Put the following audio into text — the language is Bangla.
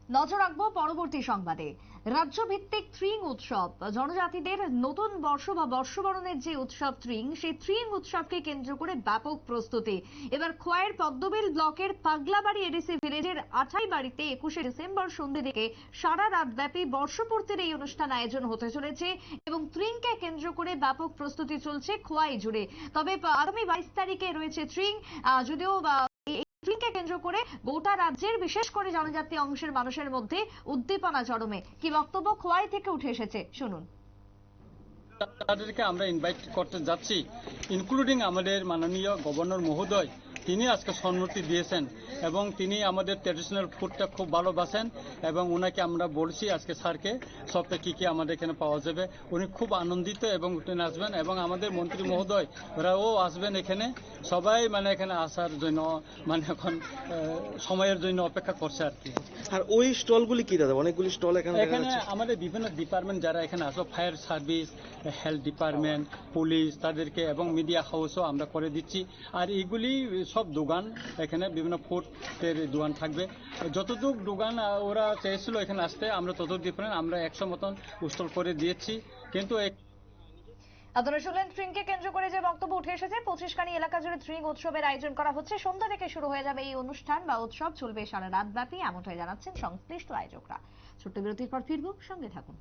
নজর রাখবো পরবর্তী সংবাদে। রাজ্যভিত্তিক থ্রিং উৎসব, জনজাতিদের নতুন বর্ষ বা বর্ষবরণের যে উৎসব থ্রিং, সেই থ্রিং উৎসবকে কেন্দ্র করে ব্যাপক প্রস্তুতি। এবার খোয়াইয়ের পদ্মবিল ব্লকের পাগলাবাড়ি এডিসি ভিলেজের আঠাই বাড়িতে 21শে ডিসেম্বর সন্ধ্যে থেকে সারা রাত ব্যাপী বর্ষপূর্তির এই অনুষ্ঠান আয়োজন হতে চলেছে এবং থ্রিংকে কেন্দ্র করে ব্যাপক প্রস্তুতি চলছে খোয়াই জুড়ে। তবে আগামী 22 তারিখে রয়েছে থ্রিং, যদিও থ্রিংকে কেন্দ্র করে গোটা রাজ্যের বিশেষ করে জনজাতি অংশের মানুষের মধ্যে উদ্দীপনা চরমে। কি বক্তব্য খোয়াই থেকে উঠে এসেছে শুনুন। তাদেরকে আমরা ইনভাইট করতে যাচ্ছি, ইনক্লুডিং আমাদের মাননীয় গভর্নর মহোদয়, তিনি আজকে সম্মতি দিয়েছেন এবং তিনি আমাদের ট্র্যাডিশনাল ফুডটা খুব ভালোবাসেন এবং ওনাকে আমরা বলছি আজকে স্যারকে সবটা কী কী আমাদের এখানে পাওয়া যাবে। উনি খুব আনন্দিত এবং তিনি আসবেন এবং আমাদের মন্ত্রী মহোদয় ওরাও আসবেন এখানে। সবাই এখানে আসার জন্য এখন সময়ের জন্য অপেক্ষা করছে আর কি। আর ওই স্টলগুলি কি দাদা? অনেকগুলি স্টল এখানে আমাদের বিভিন্ন ডিপার্টমেন্ট যারা এখানে আসো, fire service, health department, police, তাদেরকে এবং মিডিয়া হাউসও আমরা করে দিচ্ছি। আর এইগুলি সব দোকান, এখানে বিভিন্ন ফুডের দোকান থাকবে। যতটুকু দোকান ওরা চেয়েছিল এখানে আসতে, আমরা ততটুকু ডিফারেন্ট আমরা 100 মতন স্টল করে দিয়েছি। কিন্তু আপনারা শুনলেন থ্রিংকে কেন্দ্র করে যে বক্তব্য উঠে এসেছে। 25খানি এলাকা জুড়ে থ্রিং উৎসবের আয়োজন করা হচ্ছে। সন্ধ্যা থেকে শুরু হয়ে যাবে এই অনুষ্ঠান বা উৎসব, চলবে সারা রাত ব্যাপী, এমনটাই জানাচ্ছেন সংশ্লিষ্ট আয়োজকরা। ছোট্ট বিরতির পর ফিরবো, সঙ্গে থাকুন।